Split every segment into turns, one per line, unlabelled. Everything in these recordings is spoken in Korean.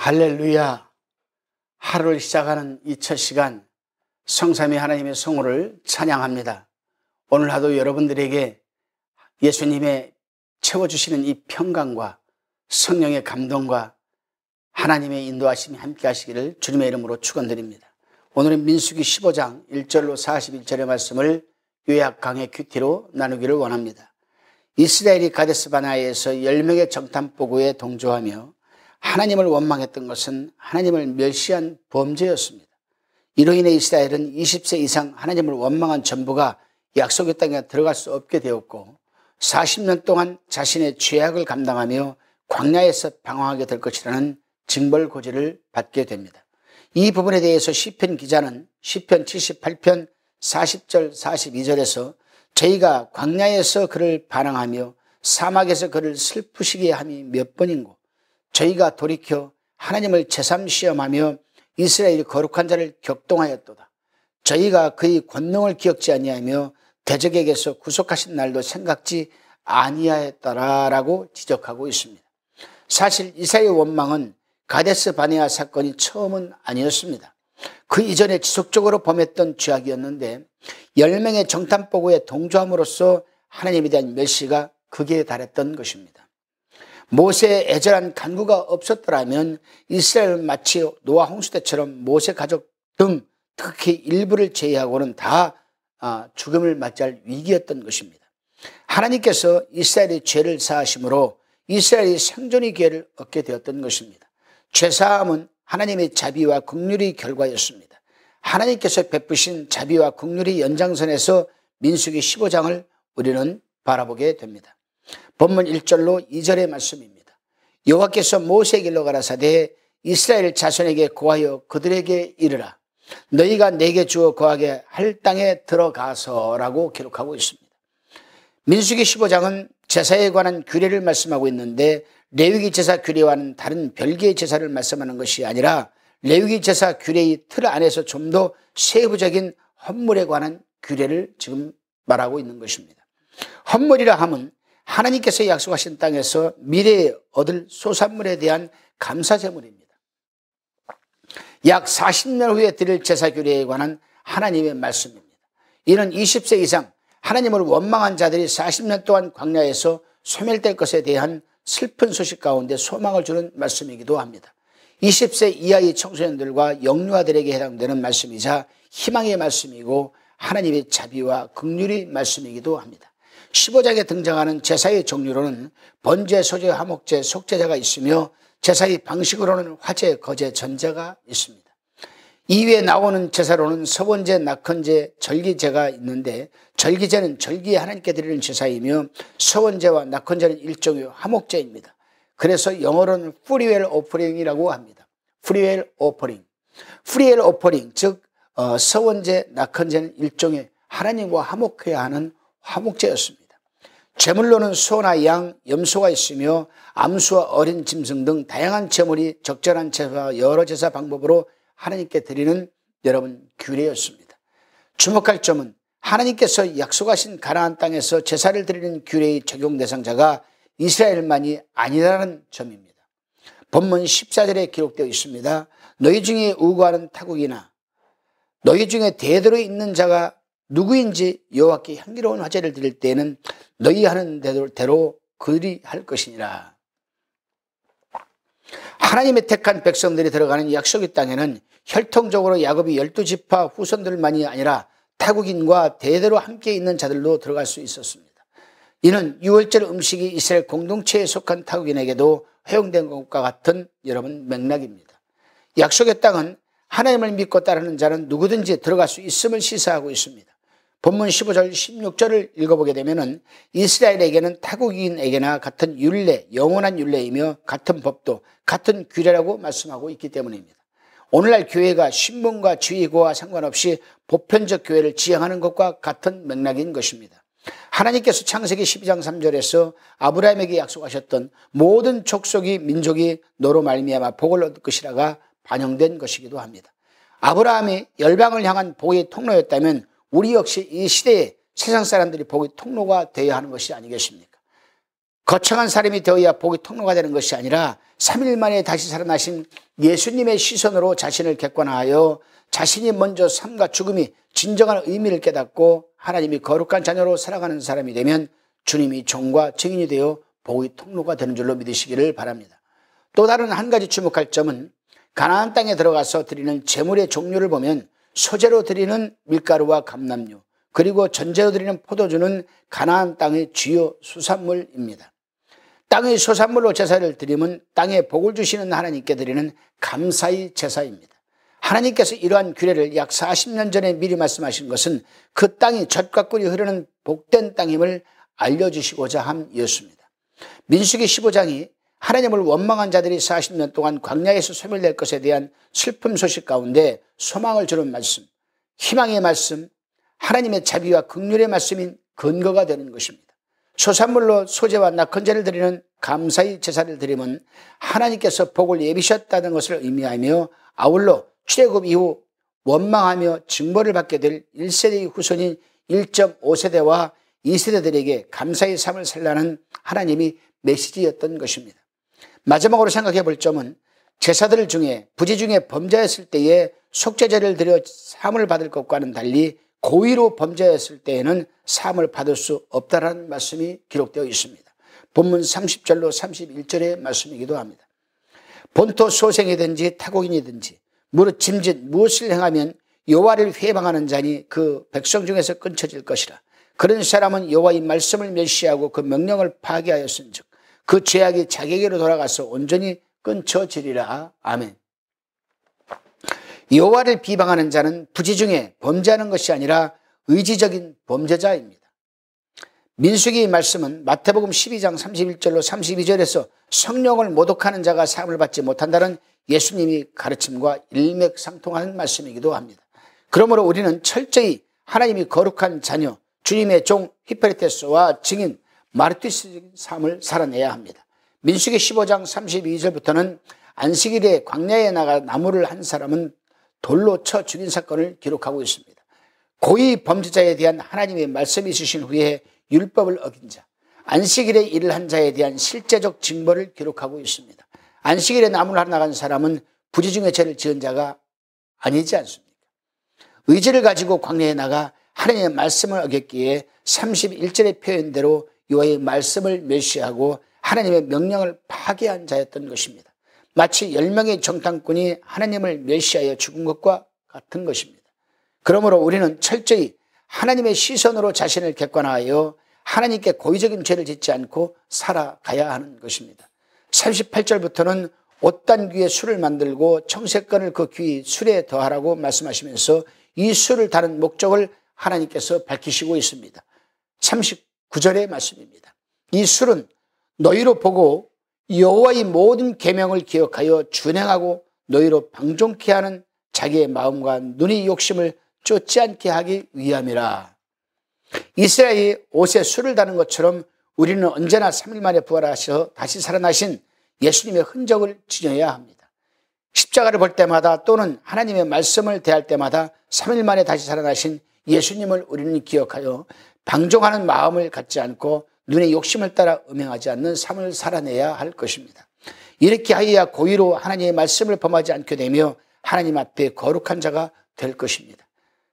할렐루야. 하루를 시작하는 이 첫 시간 성삼위 하나님의 성호를 찬양합니다. 오늘 하루 여러분들에게 예수님의 채워주시는 이 평강과 성령의 감동과 하나님의 인도하심이 함께 하시기를 주님의 이름으로 축원드립니다. 오늘은 민수기 15장 1절로 41절의 말씀을 요약 강의 큐티로 나누기를 원합니다. 이스라엘이 가데스 바네아에서 10명의 정탐포구에 동조하며 하나님을 원망했던 것은 하나님을 멸시한 범죄였습니다. 이로 인해 이스라엘은 20세 이상 하나님을 원망한 전부가 약속의 땅에 들어갈 수 없게 되었고 40년 동안 자신의 죄악을 감당하며 광야에서 방황하게 될 것이라는 징벌고지를 받게 됩니다. 이 부분에 대해서 시편 기자는 시편 78편 40절 42절에서 저희가 광야에서 그를 반항하며 사막에서 그를 슬프시게 함이 몇 번인고 저희가 돌이켜 하나님을 제삼시험하며 이스라엘이 거룩한 자를 격동하였도다. 저희가 그의 권능을 기억지 아니하며 대적에게서 구속하신 날도 생각지 아니하였더라라고 지적하고 있습니다. 사실 이스라엘의 원망은 가데스 바네아 사건이 처음은 아니었습니다. 그 이전에 지속적으로 범했던 죄악이었는데 10명의 정탐포구에 동조함으로써 하나님에 대한 멸시가 극에 달했던 것입니다. 모세의 애절한 간구가 없었더라면 이스라엘은 마치 노아 홍수 때처럼 모세 가족 등 특히 일부를 제외하고는 다 죽음을 맞이할 위기였던 것입니다. 하나님께서 이스라엘의 죄를 사하심으로 이스라엘이 생존의 기회를 얻게 되었던 것입니다. 죄사함은 하나님의 자비와 긍휼의 결과였습니다. 하나님께서 베푸신 자비와 긍휼의 연장선에서 민수기 15장을 우리는 바라보게 됩니다. 본문 1절로 2절의 말씀입니다. 여호와께서 모세에게 일러 가라사대 이스라엘 자손에게 고하여 그들에게 이르라. 너희가 내게 주어 거하게 할 땅에 들어가서라고 기록하고 있습니다. 민수기 15장은 제사에 관한 규례를 말씀하고 있는데 레위기 제사 규례와는 다른 별개의 제사를 말씀하는 것이 아니라 레위기 제사 규례의 틀 안에서 좀 더 세부적인 헌물에 관한 규례를 지금 말하고 있는 것입니다. 헌물이라 함은 하나님께서 약속하신 땅에서 미래에 얻을 소산물에 대한 감사제물입니다. 약 40년 후에 드릴 제사 규례에 관한 하나님의 말씀입니다. 이는 20세 이상 하나님을 원망한 자들이 40년 동안 광야에서 소멸될 것에 대한 슬픈 소식 가운데 소망을 주는 말씀이기도 합니다. 20세 이하의 청소년들과 영유아들에게 해당되는 말씀이자 희망의 말씀이고 하나님의 자비와 긍휼의 말씀이기도 합니다. 15장에 등장하는 제사의 종류로는 번제, 소제, 화목제, 속제제가 있으며 제사의 방식으로는 화제, 거제, 전제가 있습니다. 이외에 나오는 제사로는 서번제, 낙헌제, 절기제가 있는데 절기제는 절기에 하나님께 드리는 제사이며 서번제와 낙헌제는 일종의 화목제입니다. 그래서 영어로는 프리웰 오퍼링이라고 합니다. 프리웰 오퍼링. 프리웰 오퍼링, 즉 서번제, 낙헌제는 일종의 하나님과 화목해야 하는 화목제였습니다. 제물로는 소나 양, 염소가 있으며 암수와 어린 짐승 등 다양한 제물이 적절한 제사와 여러 제사 방법으로 하나님께 드리는 여러분 규례였습니다. 주목할 점은 하나님께서 약속하신 가나안 땅에서 제사를 드리는 규례의 적용 대상자가 이스라엘만이 아니라는 점입니다. 본문 14절에 기록되어 있습니다. 너희 중에 우고하는 타국이나 너희 중에 대대로 있는 자가 누구인지 여호와께 향기로운 화제를 드릴 때에는 너희 하는 대로 그들이 할 것이니라. 하나님의 택한 백성들이 들어가는 약속의 땅에는 혈통적으로 야곱이 12지파 후손들만이 아니라 타국인과 대대로 함께 있는 자들도 들어갈 수 있었습니다. 이는 유월절 음식이 이스라엘 공동체에 속한 타국인에게도 허용된 것과 같은 여러분 맥락입니다. 약속의 땅은 하나님을 믿고 따르는 자는 누구든지 들어갈 수 있음을 시사하고 있습니다. 본문 15절 16절을 읽어보게 되면 이스라엘에게는 타국인에게나 같은 율례, 영원한 율례이며 같은 법도 같은 규례라고 말씀하고 있기 때문입니다. 오늘날 교회가 신분과 지위고와 상관없이 보편적 교회를 지향하는 것과 같은 맥락인 것입니다. 하나님께서 창세기 12장 3절에서 아브라함에게 약속하셨던 모든 족속이 민족이 너로 말미암아 복을 얻을 것이라가 반영된 것이기도 합니다. 아브라함이 열방을 향한 복의 통로였다면 우리 역시 이 시대에 세상 사람들이 복의 통로가 되어야 하는 것이 아니겠습니까? 거창한 사람이 되어야 복의 통로가 되는 것이 아니라 3일 만에 다시 살아나신 예수님의 시선으로 자신을 객관화하여 자신이 먼저 삶과 죽음이 진정한 의미를 깨닫고 하나님이 거룩한 자녀로 살아가는 사람이 되면 주님이 종과 증인이 되어 복의 통로가 되는 줄로 믿으시기를 바랍니다. 또 다른 한 가지 주목할 점은 가나안 땅에 들어가서 드리는 제물의 종류를 보면 소재로 드리는 밀가루와 감람류, 그리고 전제로 드리는 포도주는 가나안 땅의 주요 수산물입니다. 땅의 소산물로 제사를 드리면 땅에 복을 주시는 하나님께 드리는 감사의 제사입니다. 하나님께서 이러한 규례를 약 40년 전에 미리 말씀하신 것은 그 땅이 젖과 꿀이 흐르는 복된 땅임을 알려주시고자 함이었습니다. 민수기 15장이 하나님을 원망한 자들이 40년 동안 광야에서 소멸될 것에 대한 슬픔 소식 가운데 소망을 주는 말씀, 희망의 말씀, 하나님의 자비와 긍휼의 말씀인 근거가 되는 것입니다. 소산물로 소제와 낙헌제를 드리는 감사의 제사를 드리면 하나님께서 복을 예비셨다는 것을 의미하며 아울러 출애굽 이후 원망하며 징벌을 받게 될 1세대의 후손인 1.5세대와 2세대들에게 감사의 삶을 살라는 하나님이 메시지였던 것입니다. 마지막으로 생각해 볼 점은 제사들 중에 부지 중에 범죄했을 때에 속죄제를 드려 사함을 받을 것과는 달리 고의로 범죄했을 때에는 사함을 받을 수 없다라는 말씀이 기록되어 있습니다. 본문 30절로 31절의 말씀이기도 합니다. 본토 소생이든지 타국인이든지 무릇 짐짓 무엇을 행하면 여호와를 회방하는 자니 그 백성 중에서 끊쳐질 것이라. 그런 사람은 여호와의 말씀을 멸시하고 그 명령을 파기하였은즉 그 죄악이 자기에게로 돌아가서 온전히 끊쳐지리라. 아멘. 여호와를 비방하는 자는 부지 중에 범죄하는 것이 아니라 의지적인 범죄자입니다. 민수기의 말씀은 마태복음 12장 31절로 32절에서 성령을 모독하는 자가 사함을 받지 못한다는 예수님이 가르침과 일맥상통하는 말씀이기도 합니다. 그러므로 우리는 철저히 하나님이 거룩한 자녀, 주님의 종 히페레테스와 증인 마르투스의 삶을 살아내야 합니다. 민수기 15장 32절부터는 안식일에 광야에 나가 나무를 한 사람은 돌로 쳐 죽인 사건을 기록하고 있습니다. 고의 범죄자에 대한 하나님의 말씀이 있으신 후에 율법을 어긴 자, 안식일에 일을 한 자에 대한 실제적 징벌을 기록하고 있습니다. 안식일에 나무를 하러 나간 사람은 부지 중에 죄를 지은 자가 아니지 않습니까? 의지를 가지고 광야에 나가 하나님의 말씀을 어겼기에 31절의 표현대로 여호와의 말씀을 멸시하고 하나님의 명령을 파괴한 자였던 것입니다. 마치 10명의 정탐꾼이 하나님을 멸시하여 죽은 것과 같은 것입니다. 그러므로 우리는 철저히 하나님의 시선으로 자신을 객관화하여 하나님께 고의적인 죄를 짓지 않고 살아가야 하는 것입니다. 38절부터는 옷단 귀에 술을 만들고 청색건을 그 귀 술에 더하라고 말씀하시면서 이 술을 다른 목적을 하나님께서 밝히시고 있습니다. 39절의 말씀입니다. 이 술은 너희로 보고 여호와의 모든 계명을 기억하여 준행하고 너희로 방종케 하는 자기의 마음과 눈의 욕심을 쫓지 않게 하기 위함이라. 이스라엘이 옷에 술을 다는 것처럼 우리는 언제나 3일 만에 부활하셔 다시 살아나신 예수님의 흔적을 지녀야 합니다. 십자가를 볼 때마다 또는 하나님의 말씀을 대할 때마다 3일 만에 다시 살아나신 예수님을 우리는 기억하여 방종하는 마음을 갖지 않고 눈의 욕심을 따라 음행하지 않는 삶을 살아내야 할 것입니다. 이렇게 하여야 고의로 하나님의 말씀을 범하지 않게 되며 하나님 앞에 거룩한 자가 될 것입니다.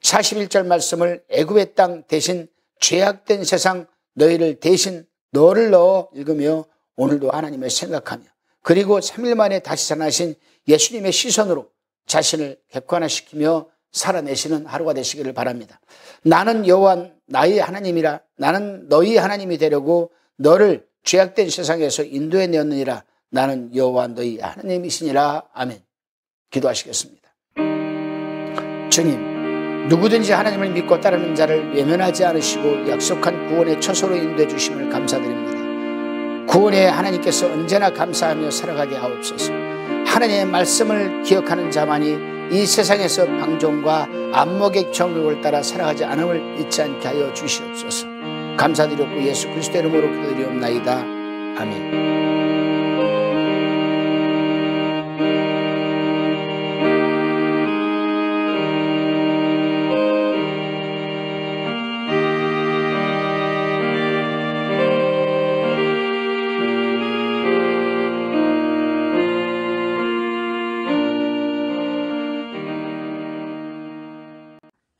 41절 말씀을 애굽의 땅 대신 죄악된 세상 너희를 대신 너를 넣어 읽으며 오늘도 하나님을 생각하며 그리고 3일 만에 다시 살아나신 예수님의 시선으로 자신을 객관화시키며 살아내시는 하루가 되시기를 바랍니다. 나는 여호와 나의 하나님이라. 나는 너희 하나님이 되려고 너를 죄악된 세상에서 인도해 내었느니라. 나는 여호와 너희 하나님이시니라. 아멘. 기도하시겠습니다. 주님, 누구든지 하나님을 믿고 따르는 자를 외면하지 않으시고 약속한 구원의 처소로 인도해 주심을 감사드립니다. 구원에 하나님께서 언제나 감사하며 살아가게 하옵소서. 하나님의 말씀을 기억하는 자만이 이 세상에서 방종과 안목의 정욕을 따라 살아가지 않음을 잊지 않게 하여 주시옵소서. 감사드렸고 예수 그리스도의 이름으로 기도드리옵나이다. 아멘.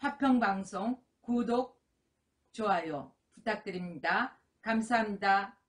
화평방송 구독, 좋아요 부탁드립니다. 감사합니다.